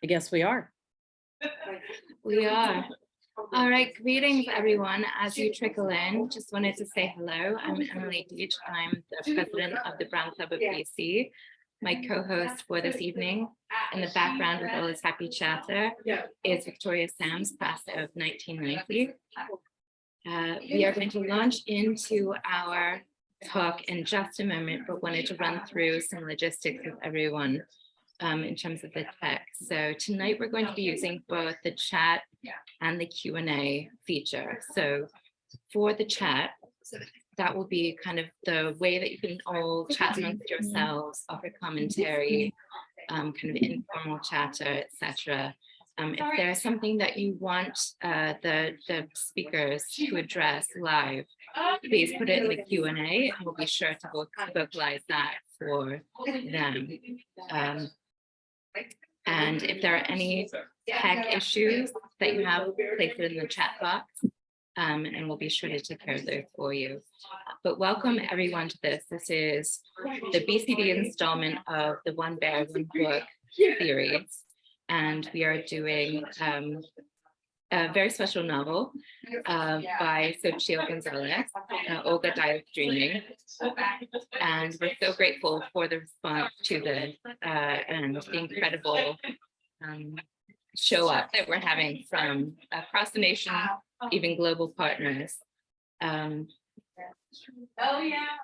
I guess we are. We are. All right, greetings everyone. As you trickle in, just wanted to say hello. I'm Emily Deach. I'm the president of the Brown Club of BC. My co-host for this evening in the background with all this happy chatter is Victoria Sams, class of 1990. We are going to launch into our talk in just a moment, but wanted to run through some logistics with everyone in terms of the text. So tonight we're going to be using both the chat and the Q&A feature. So for the chat, that will be kind of the way that you can all chat amongst yourselves, offer commentary, kind of informal chatter, etc. If there's something that you want the speakers to address live, please put it in the Q&A and we'll be sure to vocalize that for them. And if there are any tech issues that you have, place it in the chat box, and we'll be sure to take care of those for you. But welcome everyone to this. This is the BCD installment of the One Bear, One Book series. And we are doing a very special novel by Xochitl Gonzalez, Olga Dies Dreaming. And we're so grateful for the response to this and the incredible show up that we're having from across the nation, even global partners.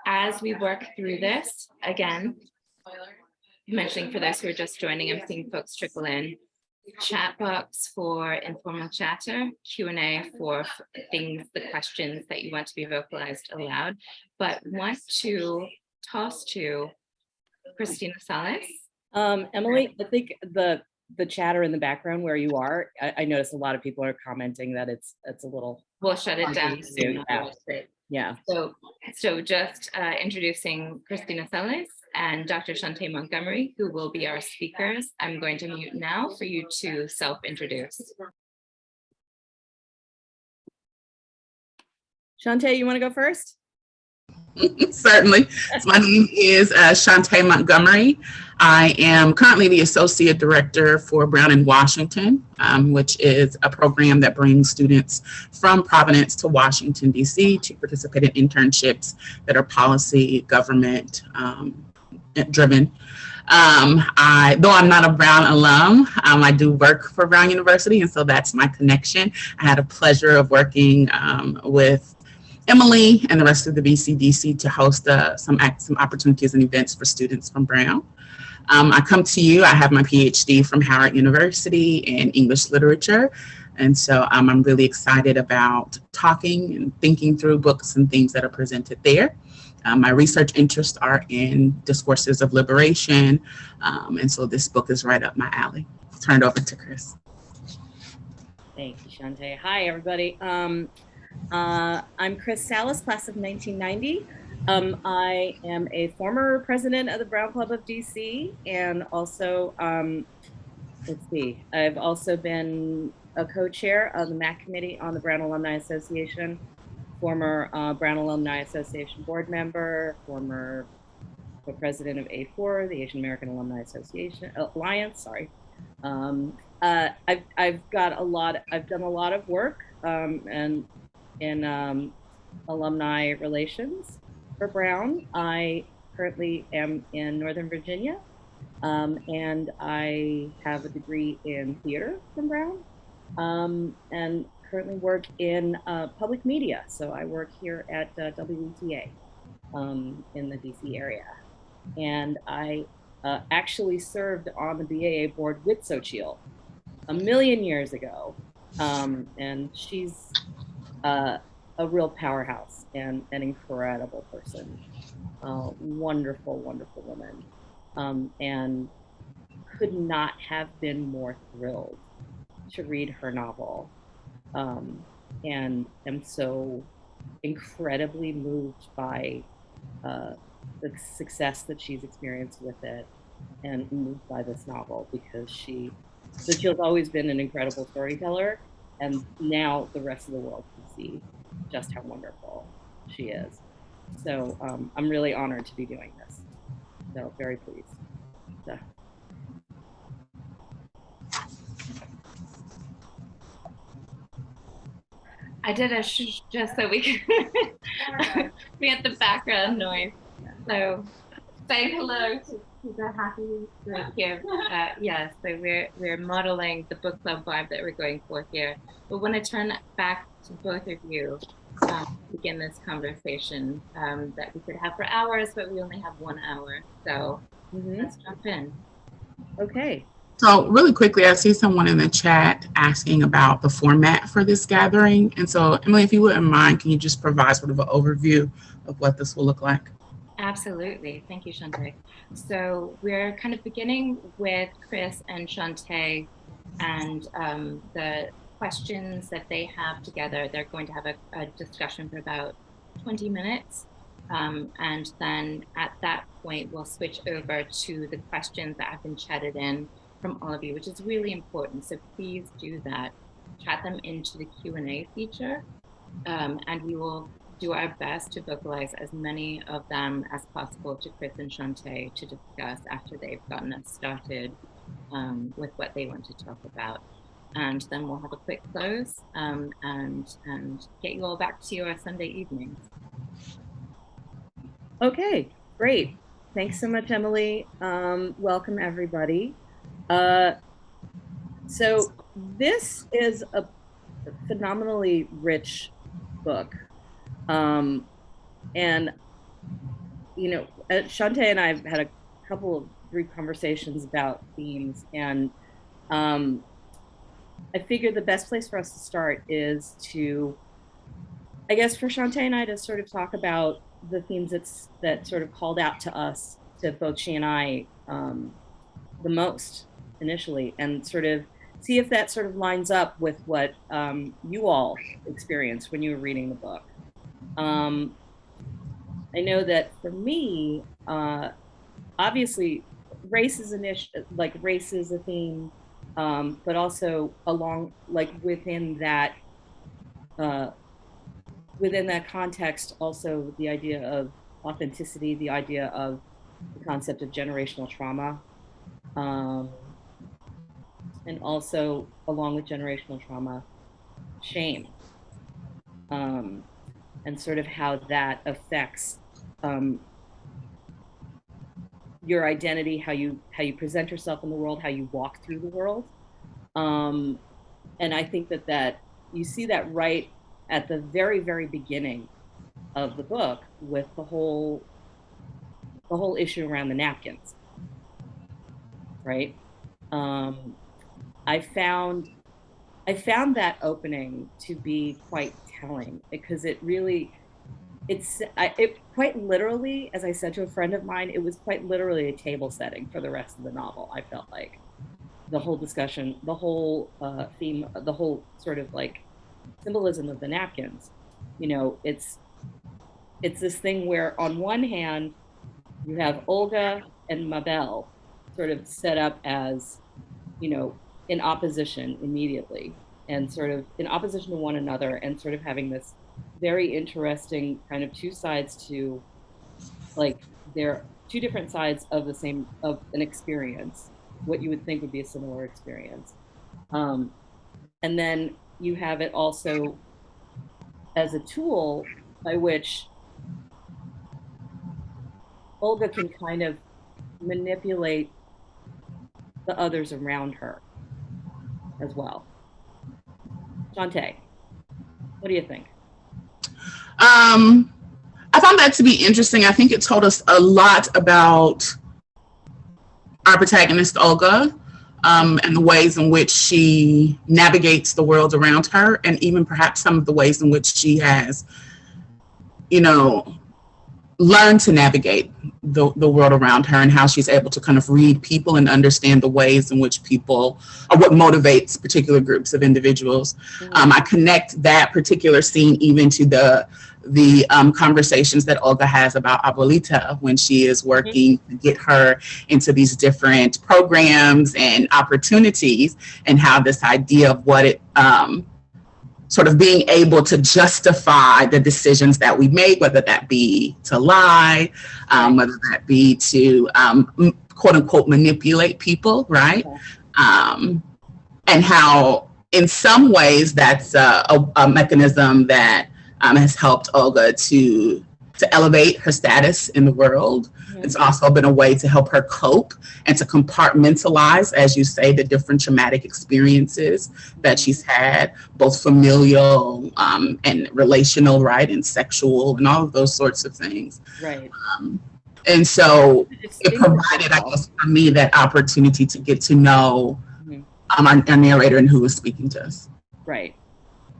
As we work through this, again, mentioning for those who are just joining, I'm seeing folks trickle in. Chat box for informal chatter, Q&A for things, the questions that you want to be vocalized aloud, but want to toss to Christina Salas. Emily, I think the chatter in the background where you are, I noticed a lot of people are commenting that it's a little. We'll shut it down soon. Yeah. So just introducing Christina Salas and Dr. Shantae Montgomery, who will be our speakers. I'm going to mute now for you to self-introduce. Shantae, you want to go first? Certainly. So my name is Shantae Montgomery. I am currently the Associate Director for Brown in Washington, which is a program that brings students from Providence to Washington, D.C. to participate in internships that are policy, government driven. Though I'm not a Brown alum, I do work for Brown University, and so that's my connection. I had a pleasure of working with Emily and the rest of the BCDC to host some opportunities and events for students from Brown. I come to you, I have my PhD from Howard University in English literature. And so I'm really excited about talking and thinking through books and things that are presented there. My research interests are in discourses of liberation. And so this book is right up my alley. I'll turn it over to Chris. Thank you, Shantae. Hi, everybody. I'm Chris Salas, class of 1990. I am a former president of the Brown Club of DC, and also, I've also been a co-chair of the MAC Committee on the Brown Alumni Association, former Brown Alumni Association board member, former co-president of A4, the Asian American Alumni Association Alliance. Sorry, I've done a lot of work and in alumni relations for Brown. I currently am in Northern Virginia, and I have a degree in theater from Brown, and currently work in public media. So I work here at WETA in the DC area. And I actually served on the BAA board with Xochitl a million years ago. And she's a real powerhouse and an incredible person. Wonderful, wonderful woman. And could not have been more thrilled to read her novel. And am so incredibly moved by the success that she's experienced with it, and moved by this novel because Xochitl's always been an incredible storyteller, and now the rest of the world can see just how wonderful she is. So I'm really honored to be doing this. So very pleased. So. I did a just so we can we had the background noise. So say hello to the happy group here. Yeah, so we're modeling the book club vibe that we're going for here. But want to turn back to both of you begin this conversation that we could have for hours, but we only have 1 hour. So let's jump in. Okay. So really quickly, I see someone in the chat asking about the format for this gathering. And so, Emily, if you wouldn't mind, can you just provide sort of an overview of what this will look like? Absolutely. Thank you, Shantae. So we're kind of beginning with Chris and Shantae and the questions that they have together. They're going to have a discussion for about 20 minutes. And then at that point, we'll switch over to the questions that have been chatted in from all of you, which is really important. So please do that. Chat them into the Q&A feature, and we will do our best to vocalize as many of them as possible to Chris and Shantae to discuss after they've gotten us started with what they want to talk about. And then we'll have a quick close and get you all back to your Sunday evenings. Okay, great. Thanks so much, Emily. Welcome, everybody. So this is a phenomenally rich book. And, you know, Shantae and I have had a couple of brief conversations about themes, and I figured the best place for us to start is to, I guess, for Shantae and I to sort of talk about the themes that sort of called out to us, to both she and I, the most initially, and sort of see if that sort of lines up with what you all experienced when you were reading the book. I know that for me, obviously, race is a theme, but also within that context, also the idea of authenticity, the idea of the concept of generational trauma, and also along with generational trauma, shame, and sort of how that affects your identity, how you present yourself in the world, how you walk through the world. And I think that you see that right at the very, very beginning of the book with the whole issue around the napkins, right? I found that opening to be quite telling, because it quite literally, as I said to a friend of mine, it was quite literally a table setting for the rest of the novel. I felt like the whole discussion, the whole theme, the whole sort of like symbolism of the napkins, you know, it's this thing where on one hand you have Olga and Mabel sort of set up as, you know, in opposition immediately, and sort of in opposition to one another, and sort of having this very interesting kind of two sides to, like, they're two different sides of an experience, what you would think would be a similar experience. And then you have it also as a tool by which Olga can kind of manipulate the others around her as well. Shantae, what do you think? I found that to be interesting. I think it told us a lot about our protagonist, Olga, and the ways in which she navigates the world around her, and even perhaps some of the ways in which she has, you know, learned to navigate the world around her, and how she's able to kind of read people and understand the ways in which people, or what motivates particular groups of individuals. I connect that particular scene even to the conversations that Olga has about Abuelita when she is working to get her into these different programs and opportunities, and how this idea of what it sort of being able to justify the decisions that we make, whether that be to lie, whether that be to quote unquote manipulate people, right? And how in some ways, that's a mechanism that has helped Olga to elevate her status in the world. Mhm. It's also been a way to help her cope and to compartmentalize, as you say, the different traumatic experiences that she's had, both familial and relational, right, and sexual, and all of those sorts of things. Right. And so it Distinguish provided, I herself. guess, for me, that opportunity to get to know Mhm. our narrator and who was speaking to us. Right.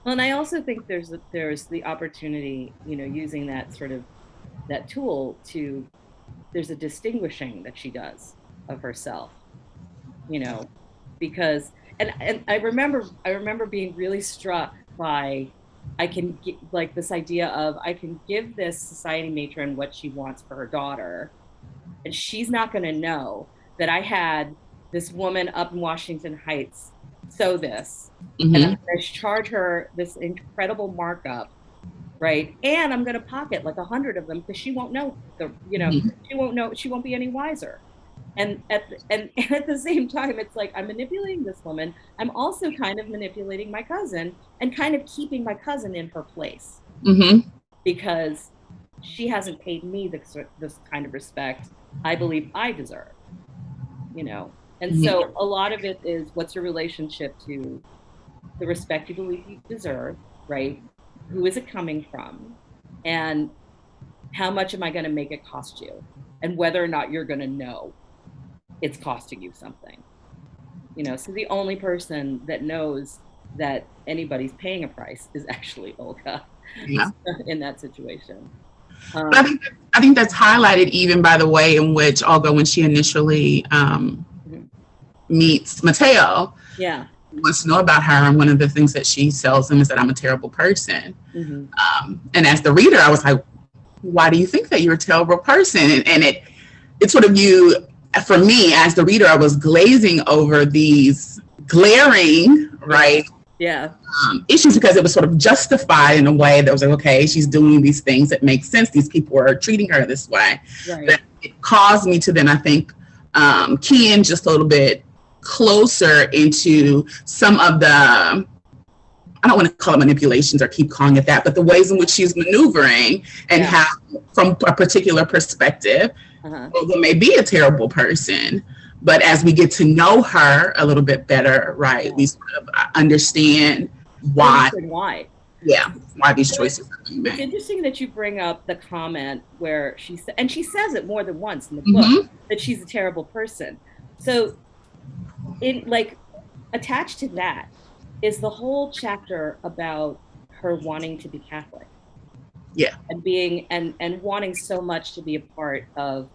Well, and I also think there's the opportunity, using that sort of that tool to, there's a distinguishing that she does of herself, because, and I remember being really struck by, I can get like this idea of, I can give this society matron what she wants for her daughter, and she's not going to know that I had this woman up in Washington Heights sew this, and I'm Mhm. going to charge her this incredible markup, right? And I'm going to pocket like 100 of them because she won't know Mhm. she won't know, she won't be any wiser. And at the same time, it's like, I'm manipulating this woman. I'm also kind of manipulating my cousin and kind of keeping my cousin in her place, Mhm. because she hasn't paid me this kind of respect I believe I deserve, And so a lot of it is, what's your relationship to the respect you believe you deserve, right? Who is it coming from? And how much am I going to make it cost you? And whether or not you're going to know it's costing you something. So the only person that knows that anybody's paying a price is actually Olga Yeah. in that situation. But I think that's highlighted even by the way in which Olga, when she initially meets Mateo, Yeah. wants to know about her, and one of the things that she tells him is that I'm a terrible person. Mm-hmm. And as the reader, I was like, why do you think that you're a terrible person? And it sort of, for me as the reader, I was glazing over these glaring, right, Yeah. issues, because it was sort of justified in a way that was like, okay, she's doing these things that make sense. These people are treating her this way. Right. That it caused me to then, I think, key in just a little bit closer into some of the, I don't want to call it manipulations or keep calling it that, but the ways in which she's maneuvering, and how, from a particular perspective, Olga may be a terrible person. But as we get to know her a little bit better, right, we sort of understand why. Why these choices are being made. It's interesting that you bring up the comment where she said, and she says it more than once in the book, that she's a terrible person. So, attached to that is the whole chapter about her wanting to be Catholic. Yeah. And being and wanting so much to be a part of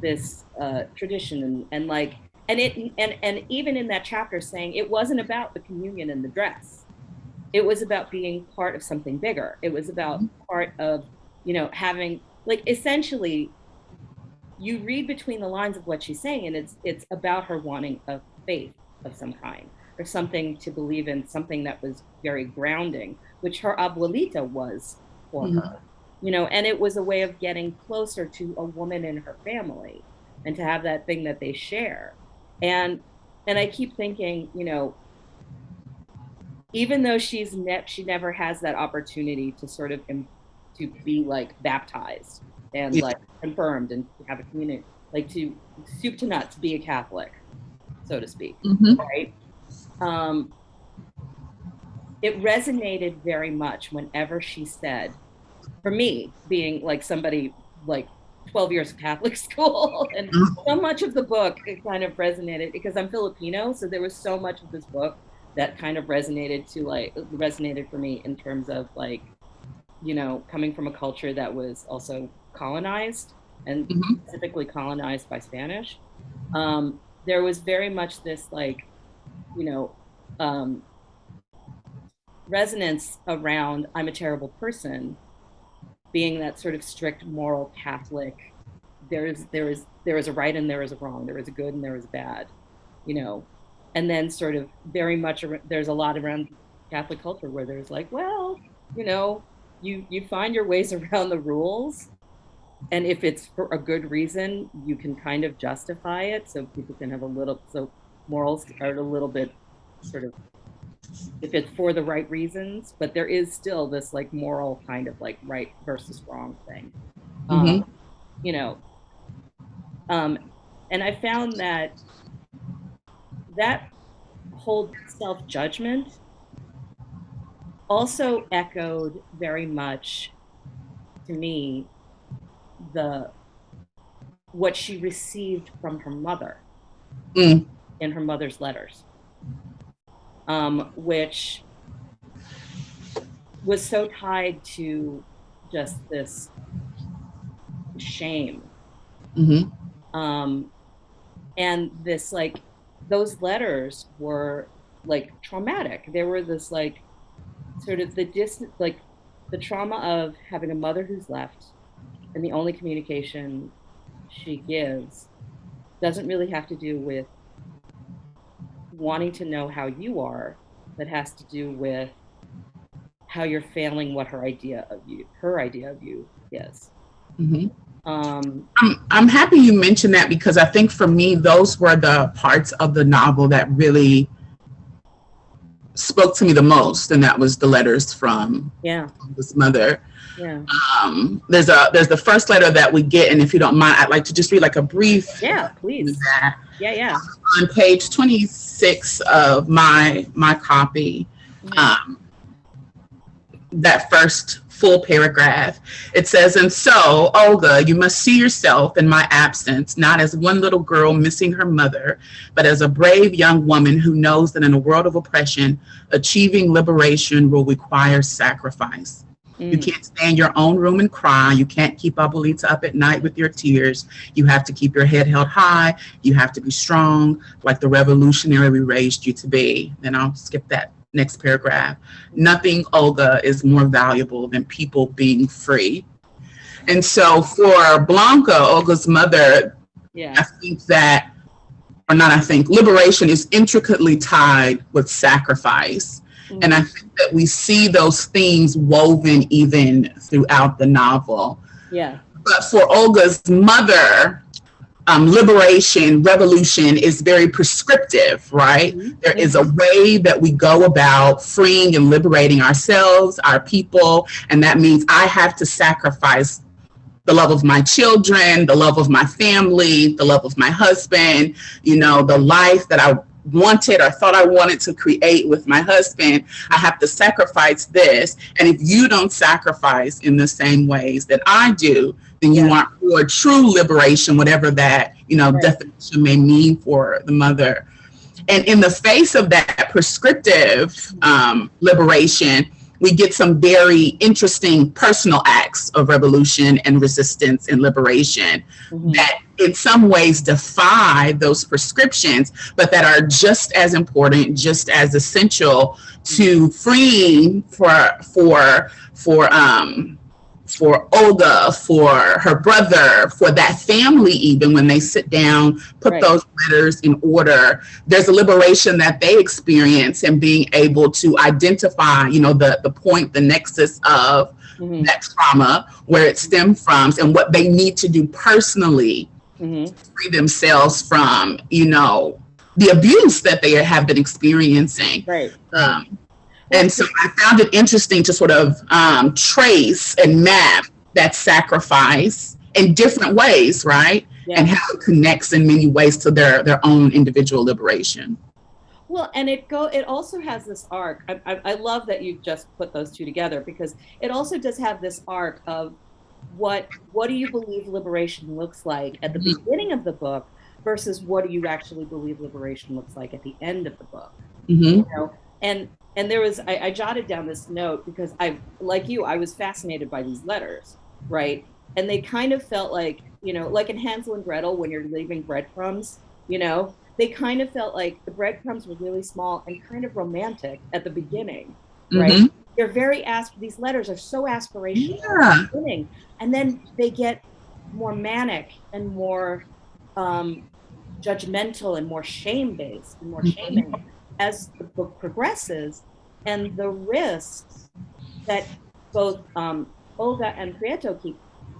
this tradition, and even in that chapter saying it wasn't about the communion and the dress. It was about being part of something bigger. It was about part of, having, like, essentially, you read between the lines of what she's saying, and it's about her wanting a faith of some kind, or something to believe in, something that was very grounding, which her abuelita was for her, and it was a way of getting closer to a woman in her family, and to have that thing that they share. And I keep thinking, even though she never has that opportunity to sort of to be like baptized and like confirmed and have a community, like to soup to nuts be a Catholic, so to speak, right? It resonated very much whenever she said, for me, being like somebody like 12 years of Catholic school, and so much of the book, it kind of resonated because I'm Filipino, so there was so much of this book that kind of resonated for me in terms of, like, coming from a culture that was also colonized, and specifically colonized by Spanish. There was very much this, like, resonance around I'm a terrible person, being that sort of strict moral Catholic. There is a right and there is a wrong. There is a good and there is a bad, and then sort of very much there's a lot around Catholic culture where there's like, well, you find your ways around the rules, and if it's for a good reason, you can kind of justify it, so people can have so morals are a little bit sort of if it's for the right reasons, but there is still this like moral kind of like right versus wrong thing. Mm-hmm. You know, and I found that that whole self-judgment also echoed very much to me the what she received from her mother Mm. in her mother's letters, which was so tied to just this shame, Mm-hmm. and this like those letters were like traumatic. They were this like sort of the distant like the trauma of having a mother who's left, and the only communication she gives doesn't really have to do with wanting to know how you are, but has to do with how you're failing what her idea of you is. Mm-hmm. Um, I'm happy you mentioned that, because I think for me, those were the parts of the novel that really spoke to me the most, and that was the letters from yeah, his mother. yeah, There's the first letter that we get, and if you don't mind, I'd like to just read like a brief. yeah, please. That. Yeah, yeah. On page 26 of my copy, that first full paragraph, it says, "And so, Olga, you must see yourself in my absence, not as one little girl missing her mother, but as a brave young woman who knows that in a world of oppression, achieving liberation will require sacrifice. You can't stay in your own room and cry. You can't keep Abuelita up at night with your tears. You have to keep your head held high. You have to be strong, like the revolutionary we raised you to be." Then I'll skip that next paragraph. "Nothing, Olga, is more valuable than people being free." And so for Blanca, Olga's mother, Yeah. I think that, or not I think, liberation is intricately tied with sacrifice. Mm-hmm. And I think that we see those themes woven even throughout the novel. Yeah. But for Olga's mother, liberation, revolution is very prescriptive, right? Mm-hmm. There is a way that we go about freeing and liberating ourselves, our people, and that means I have to sacrifice the love of my children, the love of my family, the love of my husband, the life that I wanted or thought I wanted to create with my husband. I have to sacrifice this. And if you don't sacrifice in the same ways that I do, then you aren't for true liberation, whatever that, definition may mean for the mother. And in the face of that prescriptive liberation, we get some very interesting personal acts of revolution and resistance and liberation that in some ways defy those prescriptions, but that are just as important, just as essential to freeing for Olga, for her brother, for that family, even when they sit down, put those letters in order. There's a liberation that they experience in being able to identify, the point, the nexus of that trauma, where it stemmed from, and what they need to do personally to free themselves from, the abuse that they have been experiencing. Right. And so I found it interesting to sort of trace and map that sacrifice in different ways, right? Yeah. And how it connects in many ways to their own individual liberation. Well, and it also has this arc. I love that you just put those two together, because it also does have this arc of what do you believe liberation looks like at the beginning of the book versus what do you actually believe liberation looks like at the end of the book. And there was, I jotted down this note because like you, I was fascinated by these letters, right? And they kind of felt like, like in Hansel and Gretel, when you're leaving breadcrumbs, they kind of felt like the breadcrumbs were really small and kind of romantic at the beginning, right? They're these letters are so aspirational at the beginning. And then they get more manic and more judgmental and more shame-based and more shaming as the book progresses, and the risks that both Olga and Prieto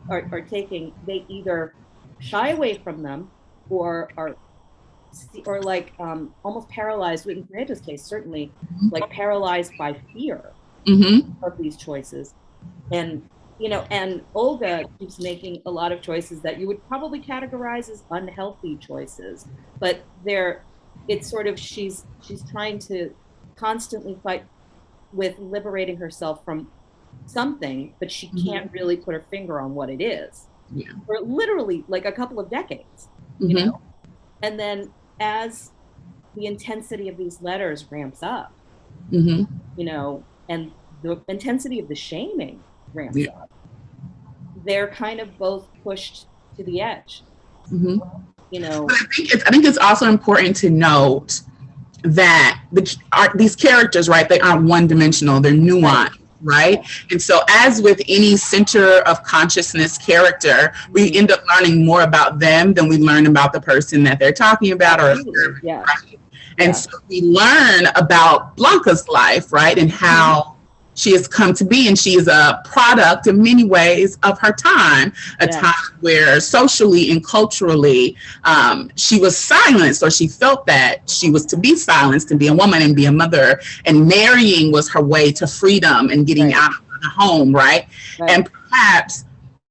are taking, they either shy away from them or are or like almost paralyzed, in Greta's case, certainly, like paralyzed by fear of these choices. And, and Olga keeps making a lot of choices that you would probably categorize as unhealthy choices, but it's sort of, she's trying to constantly fight with liberating herself from something, but she can't really put her finger on what it is. Yeah. For literally like a couple of decades, you know? And then as the intensity of these letters ramps up, and the intensity of the shaming ramps up, they're kind of both pushed to the edge. But I think it's also important to note that these characters, right, they aren't one-dimensional, they're nuanced. Right. And so as with any center of consciousness character, we end up learning more about them than we learn about the person that they're talking about. Right? And so we learn about Blanca's life, right, and how she has come to be, and she is a product in many ways of her time, a time where socially and culturally she was silenced, or she felt that she was to be silenced and be a woman and be a mother, and marrying was her way to freedom and getting out of the home, right? And perhaps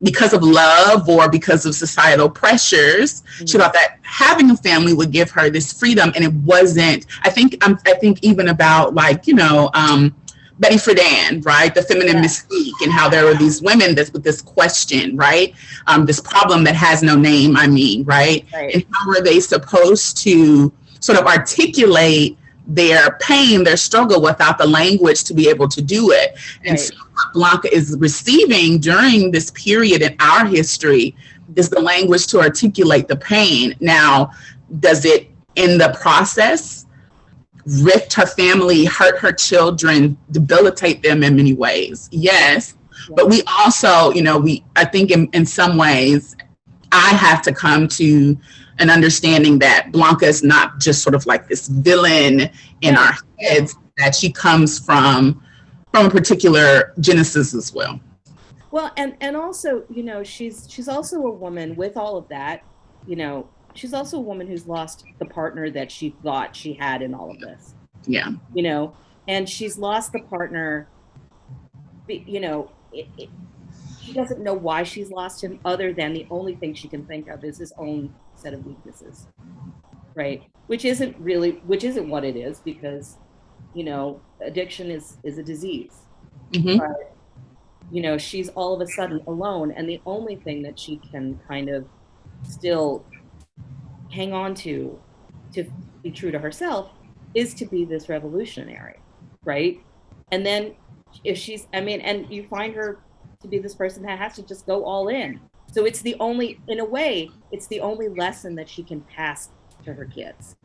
because of love or because of societal pressures, she thought that having a family would give her this freedom, and it wasn't. I think even about like, Betty Friedan, right? The feminine mystique, and how there were these women with this question, right? This problem that has no name, right? And how were they supposed to sort of articulate their pain, their struggle, without the language to be able to do it? And so what Blanca is receiving during this period in our history is the language to articulate the pain. Now, does it, in the process, rift her family, hurt her children, debilitate them in many ways? Yes. But we also, I think in some ways, I have to come to an understanding that Blanca is not just sort of like this villain in our heads, that she comes from a particular genesis as well. Well, and also, she's also a woman with all of that, she's also a woman who's lost the partner that she thought she had in all of this. Yeah. And she's lost the partner, she doesn't know why she's lost him, other than the only thing she can think of is his own set of weaknesses, right? Which isn't what it is, because, addiction is a disease. But, she's all of a sudden alone, and the only thing that she can kind of still hang on to be true to herself is to be this revolutionary, right? And then if and you find her to be this person that has to just go all in. So it's the only lesson that she can pass to her kids.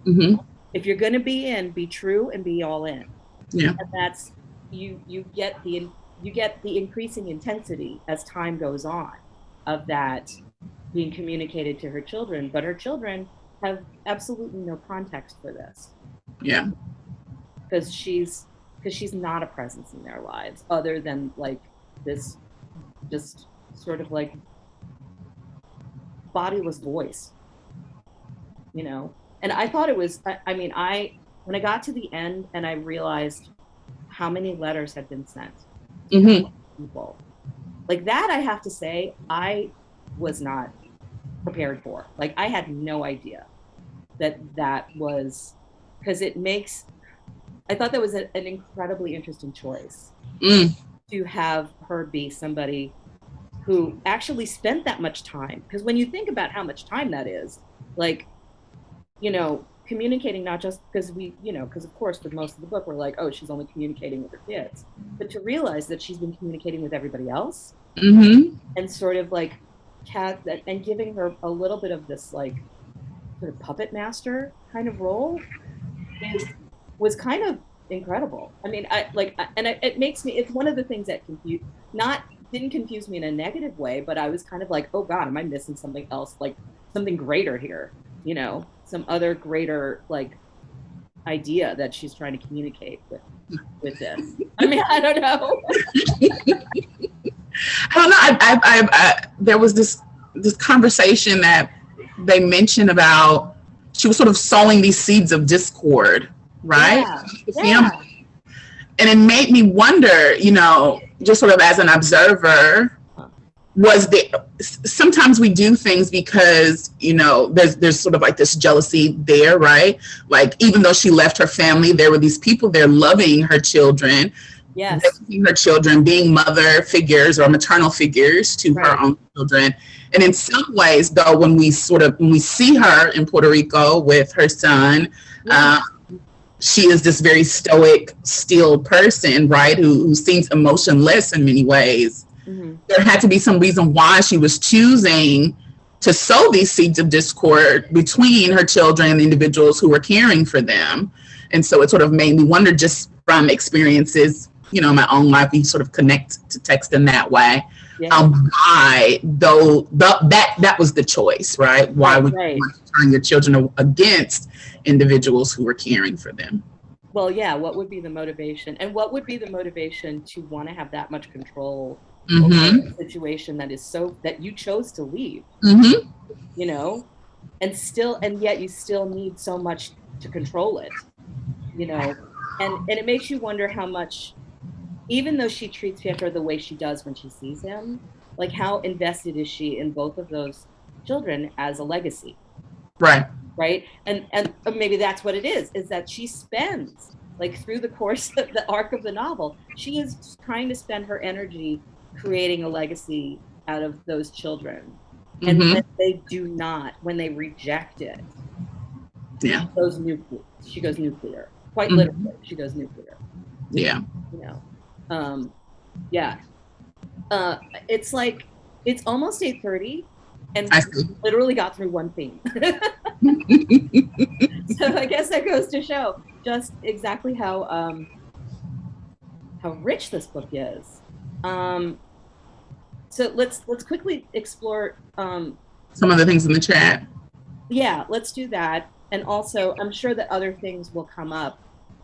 If you're going to be true and be all in. Yeah. And that's, you get the increasing intensity as time goes on of that being communicated to her children, but her children have absolutely no context for this. Yeah. Because she's not a presence in their lives, other than like this just sort of like bodiless voice, And I thought it was, when I got to the end and I realized how many letters had been sent to people, like that, I have to say, I was not prepared for. Like, I had no idea that was, because I thought that was an incredibly interesting choice to have her be somebody who actually spent that much time. Because when you think about how much time that is, like, communicating, not just because because of course with most of the book we're like, oh, she's only communicating with her kids, but to realize that she's been communicating with everybody else, and sort of like and giving her a little bit of this like sort of puppet master kind of role was kind of incredible. It makes me, it's one of the things that didn't confuse me in a negative way, but I was kind of like, oh God, am I missing something else, like something greater here, some other greater like idea that she's trying to communicate with this. I don't know. I there was this conversation that they mentioned about she was sort of sowing these seeds of discord, right? Yeah. The Yeah. family. And it made me wonder, just sort of as an observer, was there, sometimes we do things because, there's sort of like this jealousy there, right? Like, even though she left her family, there were these people there loving her children, Yes. raising her children, being mother figures or maternal figures to her own children. And in some ways, though, when we see her in Puerto Rico with her son, she is this very stoic, still person, right? Who seems emotionless in many ways. Mm-hmm. There had to be some reason why she was choosing to sow these seeds of discord between her children and the individuals who were caring for them. And so it sort of made me wonder, just from experiences, in my own life, we sort of connect to text in that way. Yeah. Why, though, that was the choice, right? Why would you want to turn your children against individuals who were caring for them? Well, yeah, what would be the motivation? And what would be the motivation to want to have that much control over a situation that you chose to leave? And yet you still need so much to control it, and it makes you wonder how much, even though she treats Pietro the way she does when she sees him, like, how invested is she in both of those children as a legacy? Right. And maybe that's what it is that she spends, like, through the course of the arc of the novel, she is trying to spend her energy creating a legacy out of those children. And when they do not, when they reject it, she goes nuclear. Quite literally, she goes nuclear. Yeah. It's like, it's almost 8:30 and literally got through one theme. So I guess that goes to show just exactly how rich this book is. So let's quickly explore some of the things in the chat. Yeah, let's do that. And also, I'm sure that other things will come up.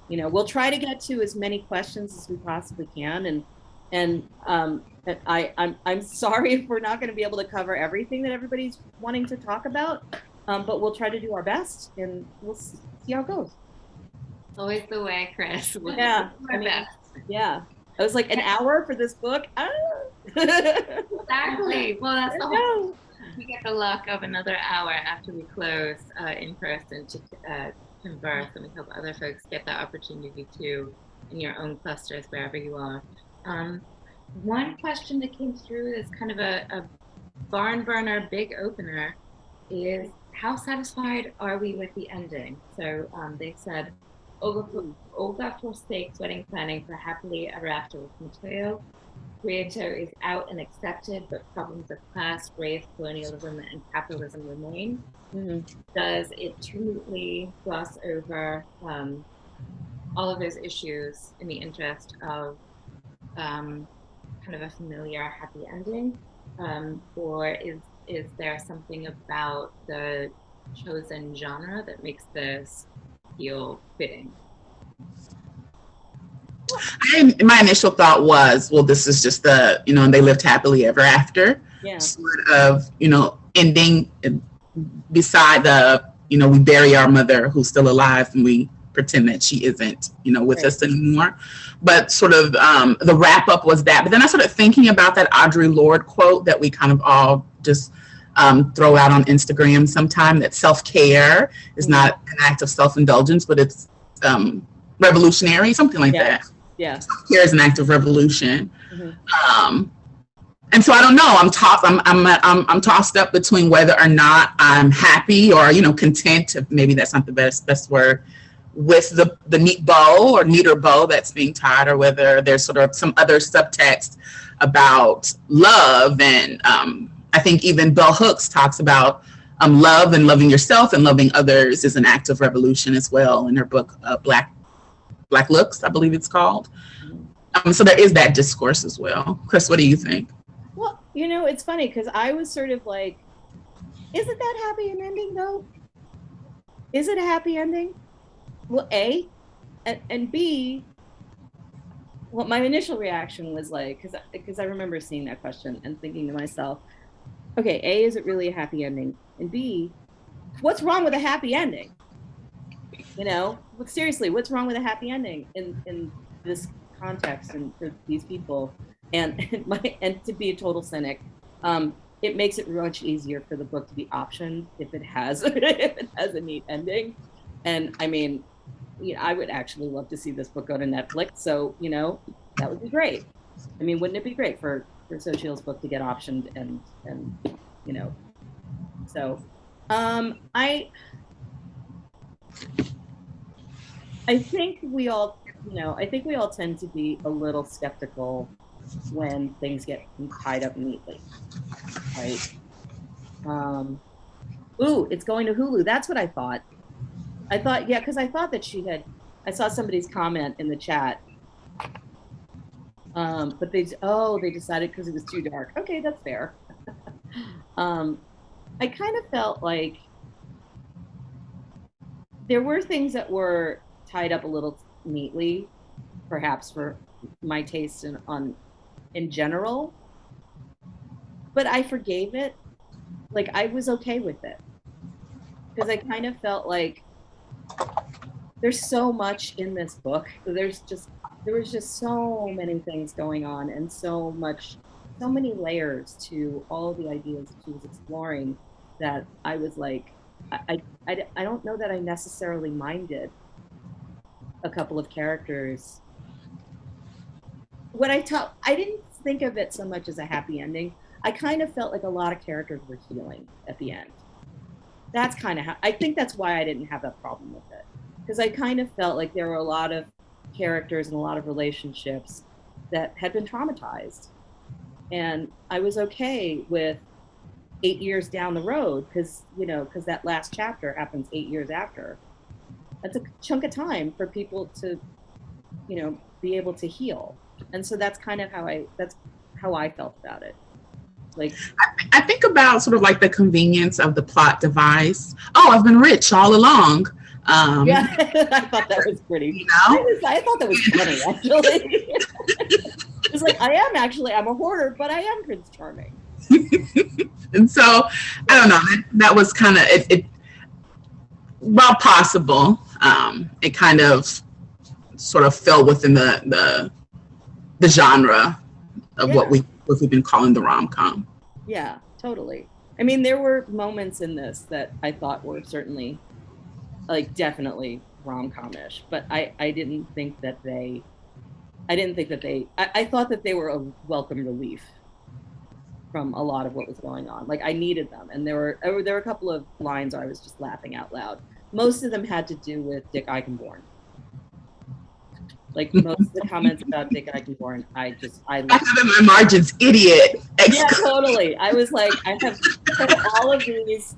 We'll try to get to as many questions as we possibly can. And I'm sorry if we're not going to be able to cover everything that everybody's wanting to talk about, but we'll try to do our best, and we'll see how it goes. Always the way, Chris. Yeah, yeah. I was like, an hour for this book? Exactly. Well, that's the whole. We get the luck of another hour after we close in person to converse, and we hope other folks get that opportunity too in your own clusters, wherever you are. One question that came through is kind of a barn burner, big opener, is how satisfied are we with the ending? So they said, Olga forsakes wedding planning for happily ever after with Mateo. Prieto is out and accepted, but problems of class, race, colonialism, and capitalism remain. Does it too neatly gloss over all of those issues in the interest of kind of a familiar happy ending? Or is there something about the chosen genre that makes this feel fitting? My initial thought was, well, this is just and they lived happily ever after, sort of, ending beside we bury our mother who's still alive and we pretend that she isn't, with us anymore. But sort of the wrap up was that. But then I started thinking about that Audre Lorde quote that we kind of all just throw out on Instagram sometime, that self-care is not an act of self-indulgence, but it's revolutionary, something like that. Yeah. Self-care is an act of revolution. And so I don't know. I'm tossed up between whether or not I'm happy or content. Maybe that's not the best word, with the neat bow or neater bow that's being tied, or whether there's sort of some other subtext about love. And I think even Bell Hooks talks about love and loving yourself and loving others is an act of revolution as well, in her book Black Looks, I believe it's called. So there is that discourse as well. Chris, what do you think? Well, it's funny because I was sort of like, isn't that happy an ending though? Is it a happy ending? Well, A, and B, well, my initial reaction was like, because I remember seeing that question and thinking to myself, okay, A, is it really a happy ending? And B, what's wrong with a happy ending? You know, but seriously, what's wrong with a happy ending in this context and for these people? And and to be a total cynic, it makes it much easier for the book to be optioned if it has if it has a neat ending. And I mean, you know, I would actually love to see this book go to Netflix. So, you know, that would be great. I mean, wouldn't it be great for Xochitl's book to get optioned and you know, so I think we all, you know, I think we all tend to be a little skeptical when things get tied up neatly, right? Ooh, it's going to Hulu. That's what I thought. Yeah, because I thought that I saw somebody's comment in the chat. But they decided because it was too dark. Okay, that's fair. I kind of felt like there were things that were tied up a little neatly, perhaps for my taste in general, but I forgave it. Like, I was okay with it because I kind of felt like there's so much in this book. There was just so many things going on and so many layers to all the ideas that she was exploring that I was like, I don't know that I necessarily minded a couple of characters. I didn't think of it so much as a happy ending. I kind of felt like a lot of characters were healing at the end. That's kind of how, I think that's why I didn't have that problem with it. Because I kind of felt like there were a lot of characters and a lot of relationships that had been traumatized. And I was okay with 8 years down the road, because that last chapter happens 8 years after. That's a chunk of time for people to, be able to heal. And so that's kind of how I felt about it. Like, I think about sort of like the convenience of the plot device. Oh, I've been rich all along. Yeah, I thought that was pretty. I thought that was funny, actually. It's like, I'm a hoarder, but I am Prince Charming. And so, I don't know, that was kind of, it while possible, it kind of sort of fell within the genre of what we've been calling the rom-com. Yeah, totally. I mean, there were moments in this that I thought were certainly, like, definitely rom-com-ish, but I thought that they were a welcome relief from a lot of what was going on. Like, I needed them, and there were a couple of lines where I was just laughing out loud. Most of them had to do with Dick Eichenborn. Like, most of the comments about Dick Eichenborn, I laughed at my margins, idiot. Yeah, totally. I was like, I have all of these,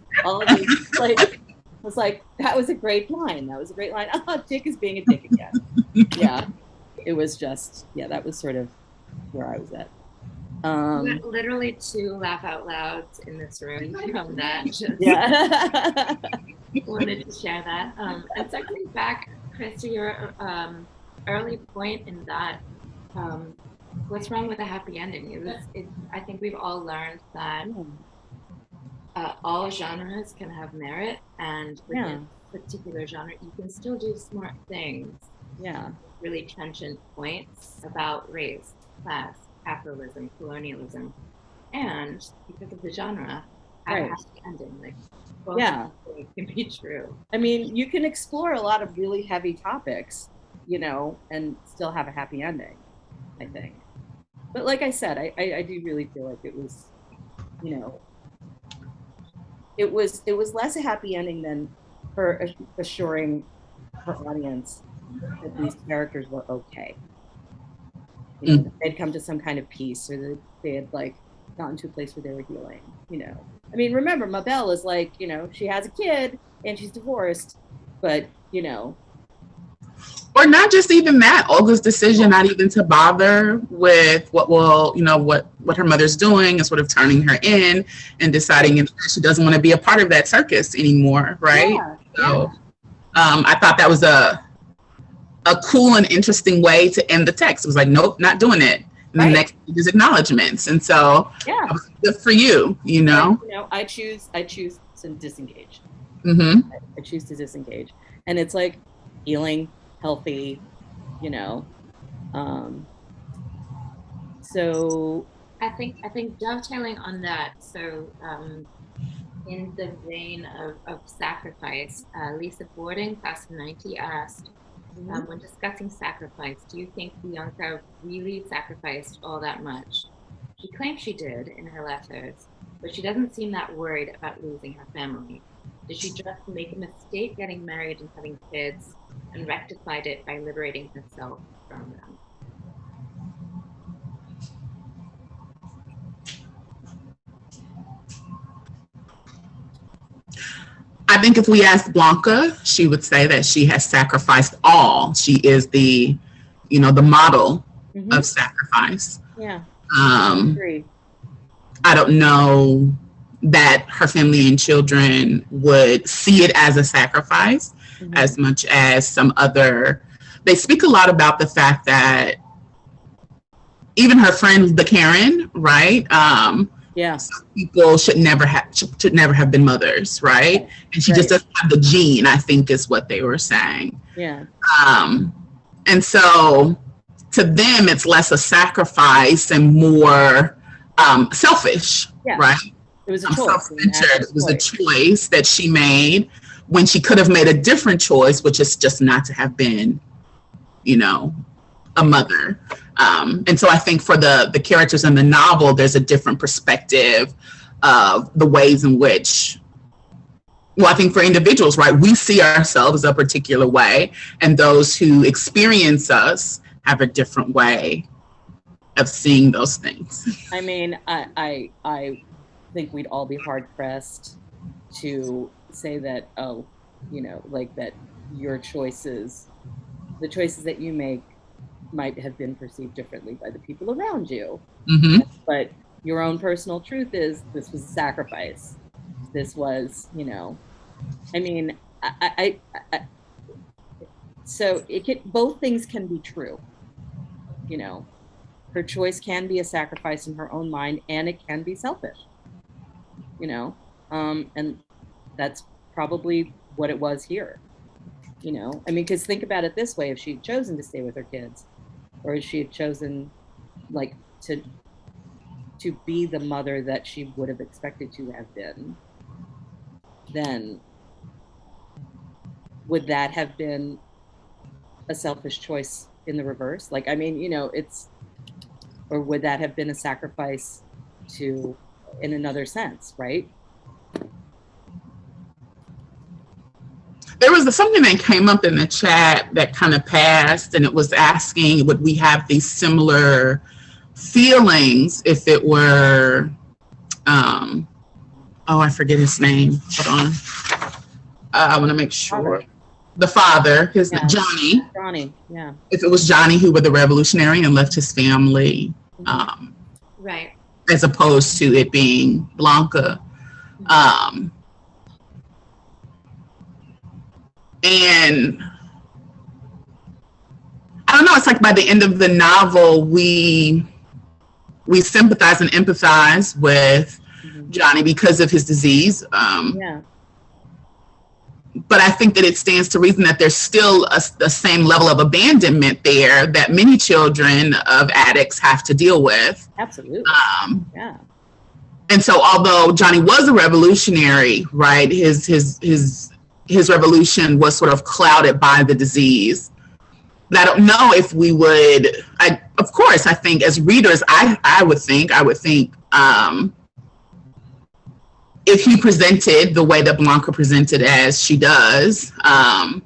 like, I was like, that was a great line. Oh, Dick is being a dick again. Yeah, it was just, that was sort of where I was at. Literally 2 laugh out louds in this room from that. Wanted to share that. And circling back, Chris, to your early point in that, what's wrong with a happy ending? I think we've all learned that all genres can have merit, and within a particular genre, you can still do smart things. Yeah. Really trenchant points about race, class, capitalism, colonialism, and because of the genre, have a happy ending. Like, both can be true. I mean, you can explore a lot of really heavy topics, and still have a happy ending, I think. But like I said, I do really feel like it was, it was less a happy ending than her assuring her audience that these characters were okay. They'd come to some kind of peace, or that they had, like, gotten to a place where they were healing. I mean, remember, Mabel is like, she has a kid and she's divorced, but or not just even that, Olga's decision not even to bother with what her mother's doing, and sort of turning her in and deciding she doesn't want to be a part of that circus anymore, right? So I thought that was a cool and interesting way to end the text. It was like, nope, not doing it. And the next is acknowledgments. And so good for you, I choose to disengage. Mm-hmm. I choose to disengage. And it's like healing, healthy, you know. So I think dovetailing on that, so in the vein of sacrifice, Lisa Borden, class of 90, asked, when discussing sacrifice, do you think Bianca really sacrificed all that much? She claims she did in her letters, but she doesn't seem that worried about losing her family. Did she just make a mistake getting married and having kids and rectified it by liberating herself from them? I think if we asked Blanca, she would say that she has sacrificed all. She is the, the model of sacrifice. Yeah, I agree. I don't know that her family and children would see it as a sacrifice as much as some other. They speak a lot about the fact that even her friend, the Karen, right? Some people should never have been mothers, right? And she just doesn't have the gene, I think is what they were saying. Yeah. And so to them, it's less a sacrifice and more selfish, right? It was a choice. Self-centered. It was a choice that she made when she could have made a different choice, which is just not to have been, a mother. And so I think for the characters in the novel, there's a different perspective of the ways in which, I think for individuals, right, we see ourselves a particular way, and those who experience us have a different way of seeing those things. I mean, I think we'd all be hard pressed to say that, like that your choices, the choices that you make might have been perceived differently by the people around you. But your own personal truth is this was a sacrifice. This was, I mean, so both things can be true. Her choice can be a sacrifice in her own mind, and it can be selfish. And that's probably what it was here. I mean, because think about it this way: if she'd chosen to stay with her kids, or if she had chosen, like, to be the mother that she would have expected to have been, then would that have been a selfish choice in the reverse? Like, I mean, or would that have been a sacrifice in another sense, right? There was something that came up in the chat that kind of passed, and it was asking, would we have these similar feelings if it were, I forget his name. Hold on. I want to make sure. The father, Johnny. Johnny, yeah. If it was Johnny who was the revolutionary and left his family, right, as opposed to it being Blanca. And I don't know, it's like by the end of the novel, we sympathize and empathize with Johnny because of his disease. But I think that it stands to reason that there's still the same level of abandonment there that many children of addicts have to deal with. Absolutely. Yeah. And so although Johnny was a revolutionary, right, his revolution was sort of clouded by the disease. But I don't know if we would, of course, I think as readers, I would think, if he presented the way that Blanca presented as she does, I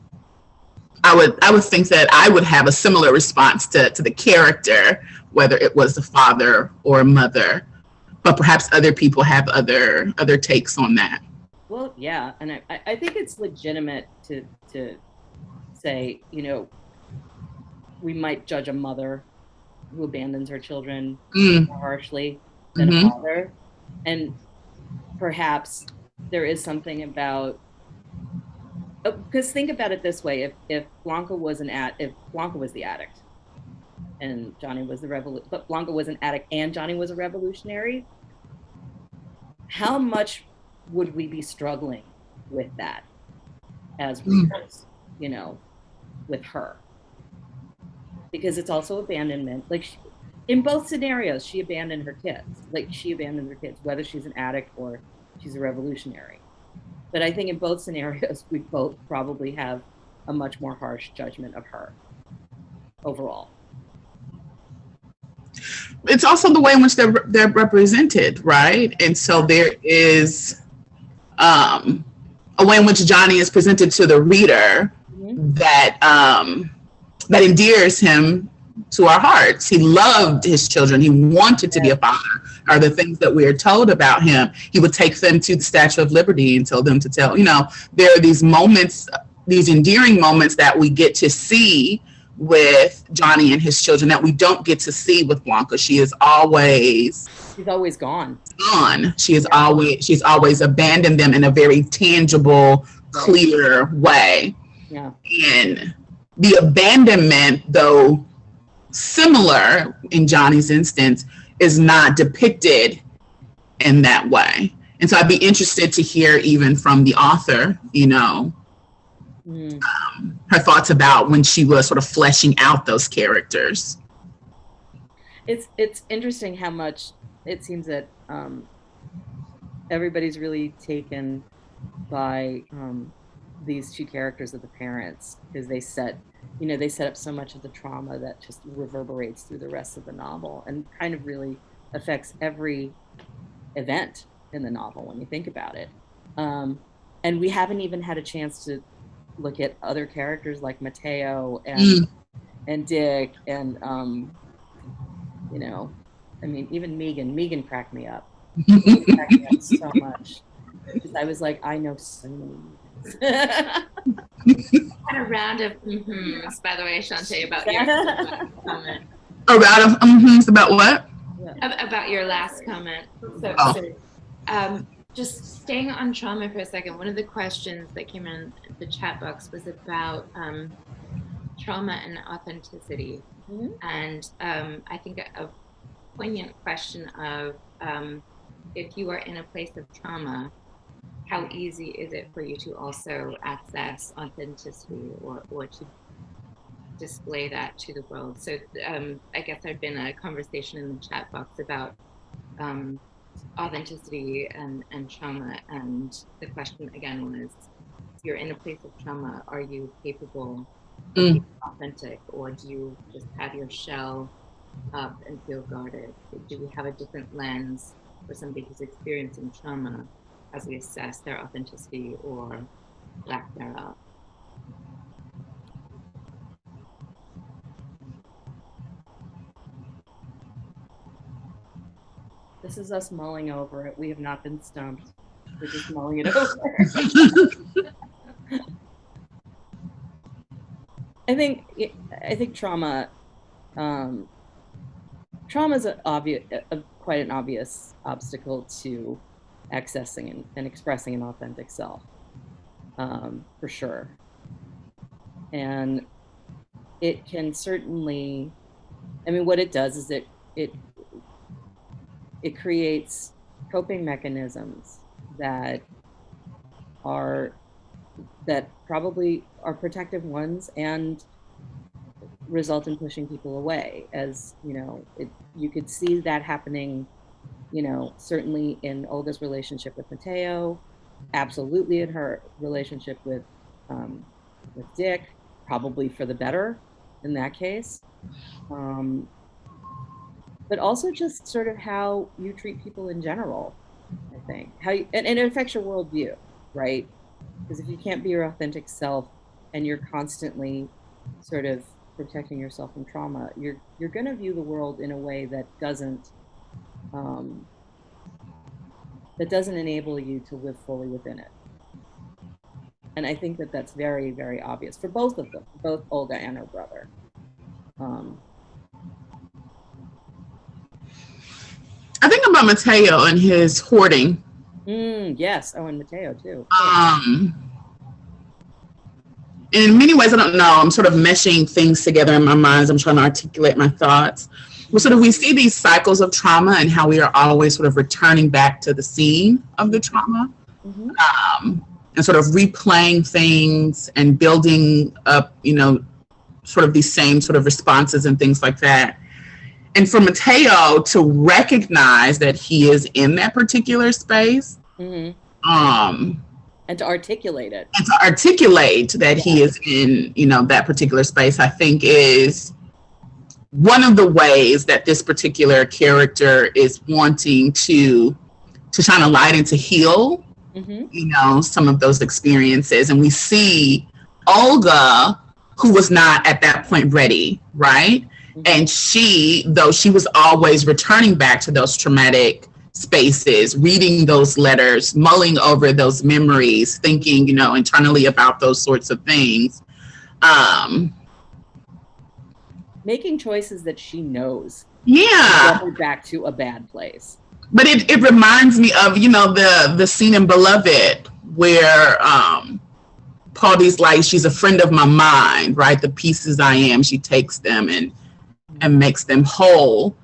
would think that I would have a similar response to the character, whether it was the father or a mother, but perhaps other people have other takes on that. Well, yeah, and I think it's legitimate to say, we might judge a mother who abandons her children more harshly than a father, and perhaps there is something about, because think about it this way: if Blanca was the addict, and Johnny was but Blanca was an addict and Johnny was a revolutionary, how much would we be struggling with that as readers, you know, with her. Because it's also abandonment. Like in both scenarios, she abandoned her kids. Like she abandoned her kids, whether she's an addict or she's a revolutionary. But I think in both scenarios, we both probably have a much more harsh judgment of her overall. It's also the way in which they're represented, right? And so there is a way in which Johnny is presented to the reader that that endears him to our hearts. He loved his children. He wanted to be a father. Are the things that we are told about him. He would take them to the Statue of Liberty and tell them to tell, you know, there are these moments, these endearing moments that we get to see with Johnny and his children that we don't get to see with Blanca. She's always gone. She's always abandoned them in a very tangible, clear way. Yeah. And the abandonment, though similar in Johnny's instance, is not depicted in that way. And so I'd be interested to hear even from the author, you know, her thoughts about when she was sort of fleshing out those characters. It's interesting how much it seems that everybody's really taken by these two characters of the parents, because they set up so much of the trauma that just reverberates through the rest of the novel and kind of really affects every event in the novel when you think about it. And we haven't even had a chance to look at other characters like Mateo and Dick and you know, I mean, even Megan cracked me up. Cracked me up so much because I was like, I know so many. Had a round of by the way, Shantae, about your comment. A round of about what? About your last comment. So just staying on trauma for a second, one of the questions that came in the chat box was about trauma and authenticity. And I think a poignant question of if you are in a place of trauma, how easy is it for you to also access authenticity or to display that to the world? So I guess there'd been a conversation in the chat box about authenticity and trauma, and the question again was, if you're in a place of trauma, are you capable of being authentic, or do you just have your shell up and feel guarded? Do we have a different lens for somebody who's experiencing trauma as we assess their authenticity or lack thereof? This is us mulling over it. We have not been stumped. We're just mulling it over. I think trauma is quite an obvious obstacle to accessing and expressing an authentic self, for sure. And it can certainly, I mean, what it does is it creates coping mechanisms that probably are protective ones and result in pushing people away. As you know, you could see that happening, you know, certainly in Olga's relationship with Mateo, absolutely in her relationship with Dick, probably for the better in that case. But also just sort of how you treat people in general, I think. And it affects your worldview, right? Because if you can't be your authentic self and you're constantly sort of protecting yourself from trauma, you're going to view the world in a way that doesn't enable you to live fully within it. And I think that that's very, very obvious for both of them, both Olga and her brother. I think about Mateo and his hoarding. Yes. Oh, and Mateo too. In many ways, I don't know, I'm sort of meshing things together in my mind as I'm trying to articulate my thoughts. Well, sort of we see these cycles of trauma and how we are always sort of returning back to the scene of the trauma. sort of replaying things and building up, sort of these same sort of responses and things like that. And for Mateo to recognize that he is in that particular space, and to articulate it. And to articulate that he is in, that particular space, I think is one of the ways that this particular character is wanting to shine a light and to heal, some of those experiences. And we see Olga, who was not at that point ready, right? And though she was always returning back to those traumatic spaces, reading those letters, mulling over those memories, thinking, internally about those sorts of things. Making choices that she knows. Yeah. Get her back to a bad place. But it reminds me of, the scene in Beloved where Pauldie's like, she's a friend of my mind, right? The pieces I am, she takes them and makes them whole.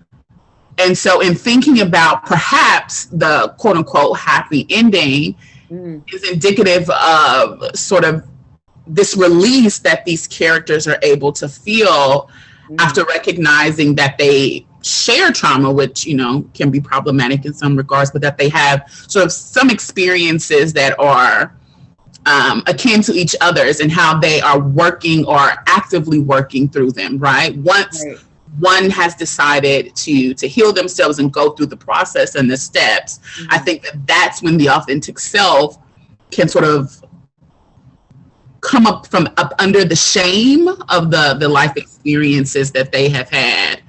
And so in thinking about perhaps the quote unquote happy ending is indicative of sort of this release that these characters are able to feel after recognizing that they share trauma, which, can be problematic in some regards, but that they have sort of some experiences that are akin to each other's and how they are working or actively working through them, right? Once one has decided to heal themselves and go through the process and the steps, I think that's when the authentic self can sort of come up from up under the shame of the life experiences that they have had.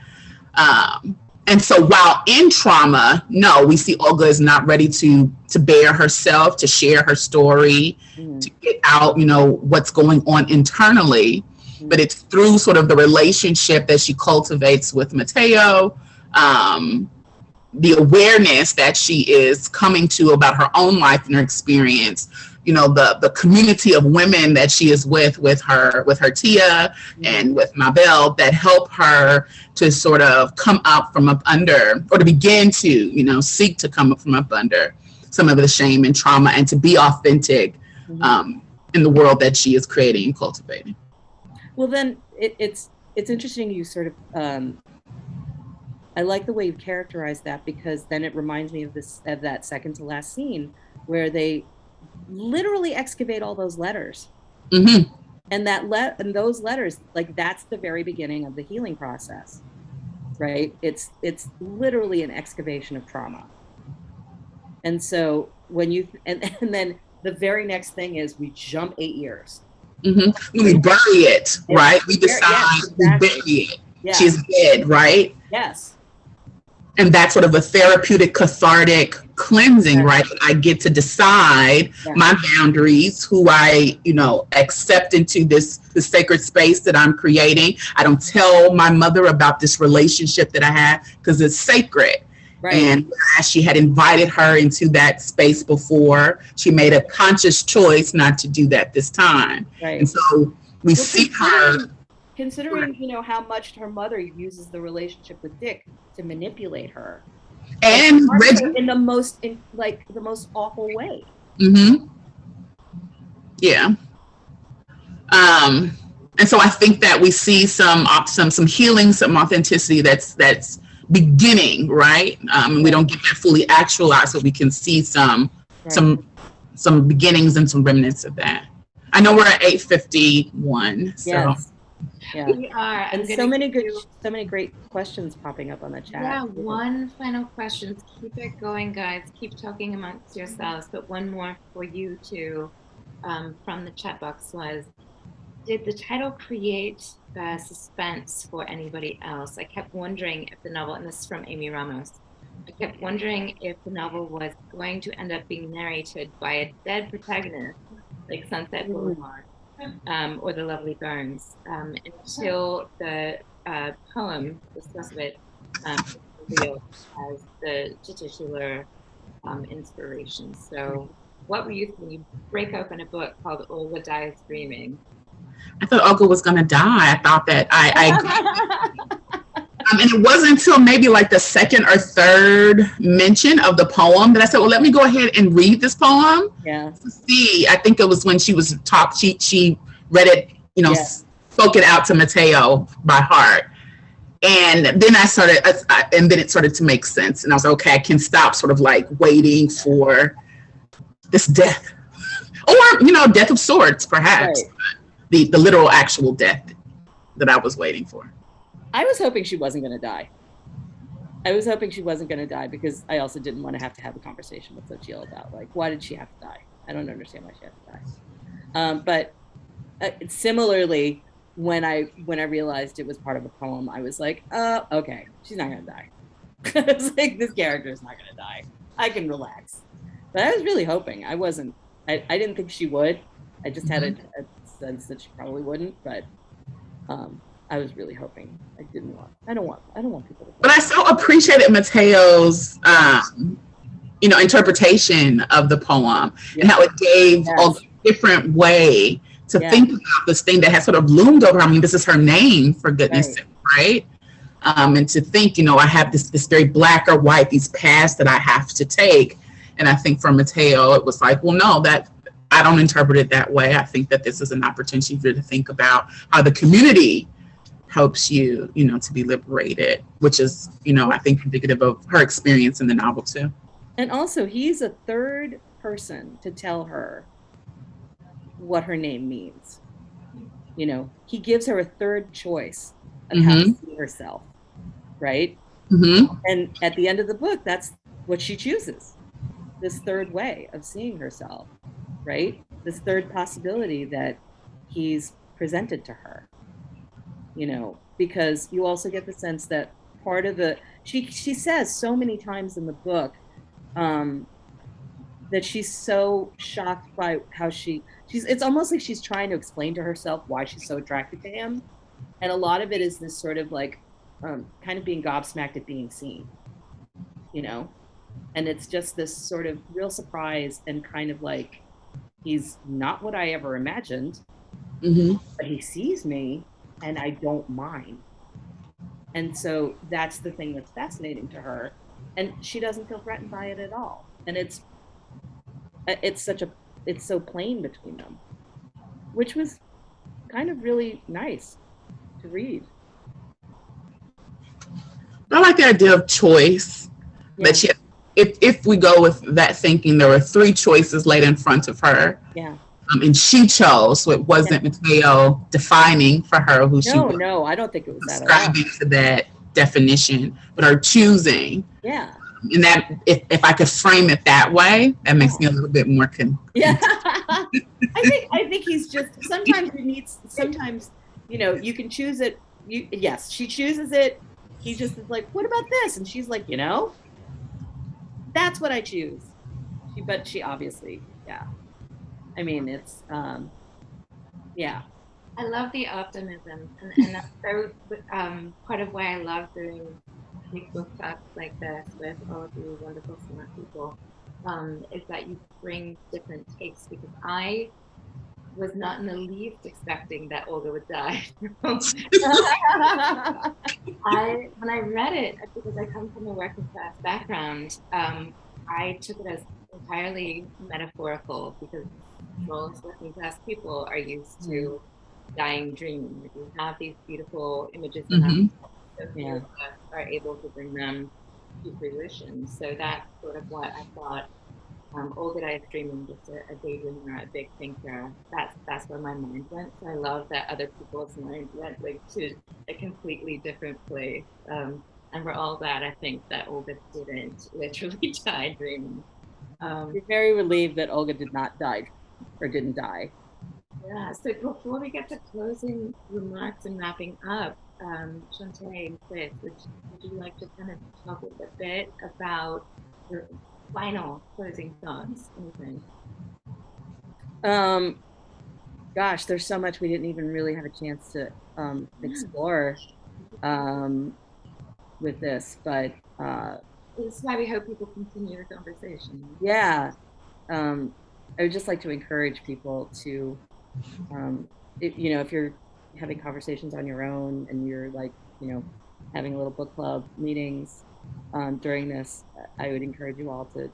And so while in trauma, no, we see Olga is not ready to bear herself, to share her story, to get out, what's going on internally. But it's through sort of the relationship that she cultivates with Mateo, the awareness that she is coming to about her own life and her experience, the community of women that she is with her Tia and with Mabel, that help her to sort of come out from up under, or to begin to, seek to come up from up under some of the shame and trauma and to be authentic in the world that she is creating and cultivating. Well, then it's interesting you sort of, I like the way you characterize that, because then it reminds me of that second to last scene where they literally excavate all those letters. And and those letters, like, that's the very beginning of the healing process, right? It's literally an excavation of trauma. And so when and then the very next thing is we jump 8 years. We bury it, right? We decide we bury it. Yeah. She's dead, right? Yes. And that's sort of a therapeutic, cathartic cleansing, right? I get to decide my boundaries, who I, accept into this sacred space that I'm creating. I don't tell my mother about this relationship that I have because it's sacred. Right. And as she had invited her into that space before, she made a conscious choice not to do that this time. Right. And so we see her. Considering, how much her mother uses the relationship with Dick to manipulate her. And in the most awful way. Yeah. And so I think that we see some healing, some authenticity that's beginning, right? We don't get that fully actualized, but we can see some beginnings and some remnants of that. I know we're at 8:51. So. Yes. Yeah. We are. And so many great questions popping up on the chat. Yeah, one final question. Keep it going, guys. Keep talking amongst yourselves. But one more for you two from the chat box was, did the title create suspense for anybody else? I kept wondering if the novel, and this is from Amy Ramos, I kept wondering if the novel was going to end up being narrated by a dead protagonist, like Sunset Boulevard. Or The Lovely Bones, until the poem, the source of it, revealed as the titular inspiration. So what were you, when you break open a book called Olga Dies Dreaming? I thought Olga was going to die. I thought that I And it wasn't until maybe like the second or third mention of the poem that I said, well, let me go ahead and read this poem. Yeah. To see, I think it was when she was she read it, spoke it out to Mateo by heart. And then I started, and then it started to make sense. And I was like, okay, I can stop sort of like waiting for this death. Or, death of sorts, perhaps. Right. The literal actual death that I was waiting for. I was hoping she wasn't going to die. I was hoping she wasn't going to die because I also didn't want to have a conversation with Xochitl about, like, why did she have to die? I don't understand why she had to die. But similarly, when I realized it was part of a poem, I was like, okay, she's not going to die. It's like, this character is not going to die. I can relax. But I was really hoping. I didn't think she would. I just had a sense that she probably wouldn't, but I was really hoping. I don't want people to. But I so appreciated Mateo's, interpretation of the poem and how it gave a different way to think about this thing that has sort of loomed over. I mean, this is her name, for goodness sake, right? And to think, I have this very black or white, these paths that I have to take. And I think for Mateo, it was like, well, no, that I don't interpret it that way. I think that this is an opportunity for you to think about how the community helps you, to be liberated, which is, I think indicative of her experience in the novel too. And also, he's a third person to tell her what her name means. He gives her a third choice of how to see herself, right? And at the end of the book, that's what she chooses. This third way of seeing herself, right? This third possibility that he's presented to her, because you also get the sense that part of she says so many times in the book that she's so shocked by how it's almost like she's trying to explain to herself why she's so attracted to him. And a lot of it is this sort of like kind of being gobsmacked at being seen, and it's just this sort of real surprise and kind of like, he's not what I ever imagined, but he sees me and I don't mind. And so that's the thing that's fascinating to her. And she doesn't feel threatened by it at all. And it's so plain between them, which was kind of really nice to read. I like the idea of choice. That she, if we go with that thinking, there were three choices laid in front of her. Yeah. And she chose, so it wasn't Mateo defining for her who she was. No, I don't think it was that. Describing to that definition, but her choosing. Yeah. And that, if I could frame it that way, that makes me a little bit more Yeah. I think he's just, sometimes you can choose it. Yes, she chooses it. He just is like, what about this? And she's like, that's what I choose. But she obviously, I mean, it's, yeah. I love the optimism, and that's so part of why I love doing big book talks like this with all of you wonderful smart people, is that you bring different takes, because I was not in the least expecting that Olga would die. When I read it, because I come from a working class background, I took it as entirely metaphorical, because most working class people are used to dying dreaming. Like, we have these beautiful images in our so few of us are able to bring them to fruition. So that's sort of what I thought. Olga Dies Dreaming, just a daydreamer, a big thinker. That's where my mind went. So I love that other people's minds went like to a completely different place. And we're all glad, I think, that Olga didn't literally die dreaming. We're very relieved that Olga did not die, or didn't die. Yeah. So before we get to closing remarks and wrapping up, Shantae and Chris, would you like to kind of talk a bit about your final closing thoughts? Anything? Gosh, there's so much we didn't even really have a chance to explore with this, but this is why we hope people continue the conversation. Yeah, I would just like to encourage people to, if you're having conversations on your own and you're like, having little book club meetings during this, I would encourage you all to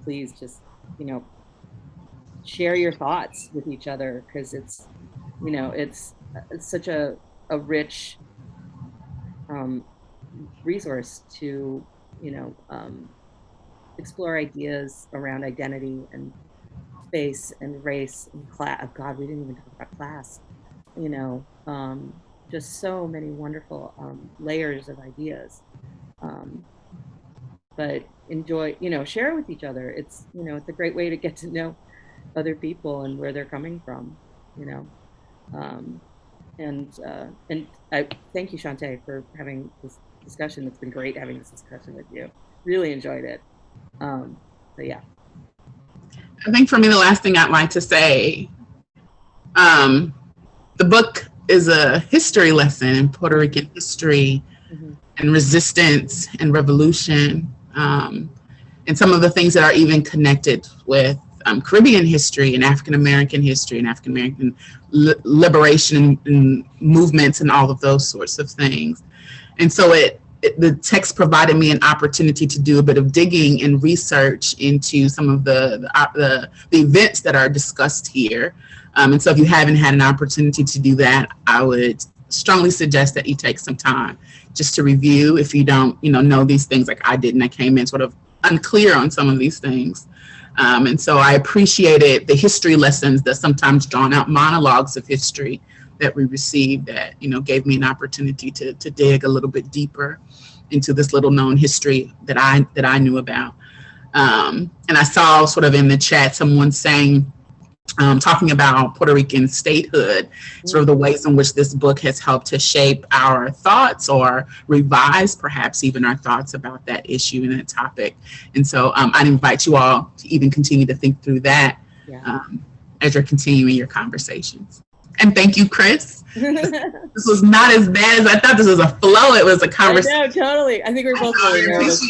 please just, share your thoughts with each other, because it's such a rich resource to explore ideas around identity and space and race and class. Oh God, we didn't even talk about class. Just so many wonderful layers of ideas. But enjoy, share it with each other. It's it's a great way to get to know other people and where they're coming from. And I thank you, Shantae, for having this discussion. It's been great having this discussion with you. Really enjoyed it. So yeah. I think for me, the last thing I'd like to say, the book is a history lesson in Puerto Rican history and resistance and revolution, and some of the things that are even connected with Caribbean history and African American history and African American liberation and movements and all of those sorts of things. And so the text provided me an opportunity to do a bit of digging and research into some of the events that are discussed here. And so if you haven't had an opportunity to do that, I would strongly suggest that you take some time just to review if you don't, know these things like I did, and I came in sort of unclear on some of these things. And so I appreciated the history lessons, the sometimes drawn out monologues of history that we received that, gave me an opportunity to dig a little bit deeper into this little known history that I knew about. And I saw sort of in the chat someone saying, talking about Puerto Rican statehood, sort of the ways in which this book has helped to shape our thoughts or revise perhaps even our thoughts about that issue and that topic. And so I'd invite you all to even continue to think through that as you're continuing your conversations. And thank you, Chris. This was not as bad as I thought. This was a flow. It was a conversation. I know, totally. I think we're both really nervous.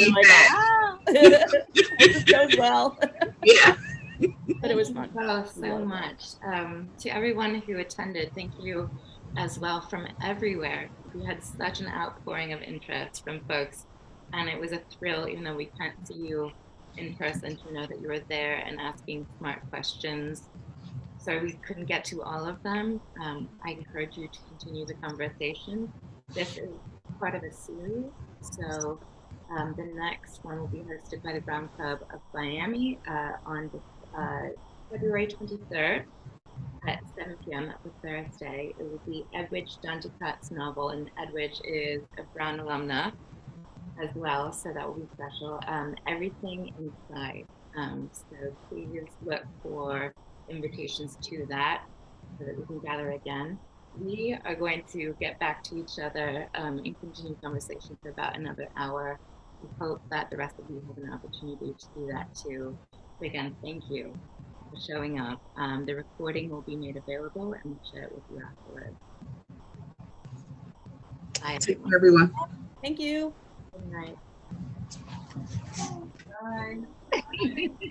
This goes well. Yeah. But it was fun. So much. To everyone who attended, thank you as well from everywhere. We had such an outpouring of interest from folks, and it was a thrill, even though we can't see you in person, to know that you were there and asking smart questions. So we couldn't get to all of them. I encourage you to continue the conversation. This is part of a series. So the next one will be hosted by the Brown Club of Miami on February 23rd at 7 p.m. That was Thursday. It will be Edwidge Danticat's novel, and Edwidge is a Brown alumna as well, so that will be special. Everything Inside. So please look for invitations to that so that we can gather again. We are going to get back to each other and continue conversation for about another hour. We hope that the rest of you have an opportunity to do that too. So again, thank you for showing up. The recording will be made available and we'll share it with you afterwards. Bye, everyone. Thank you. Good night. Bye.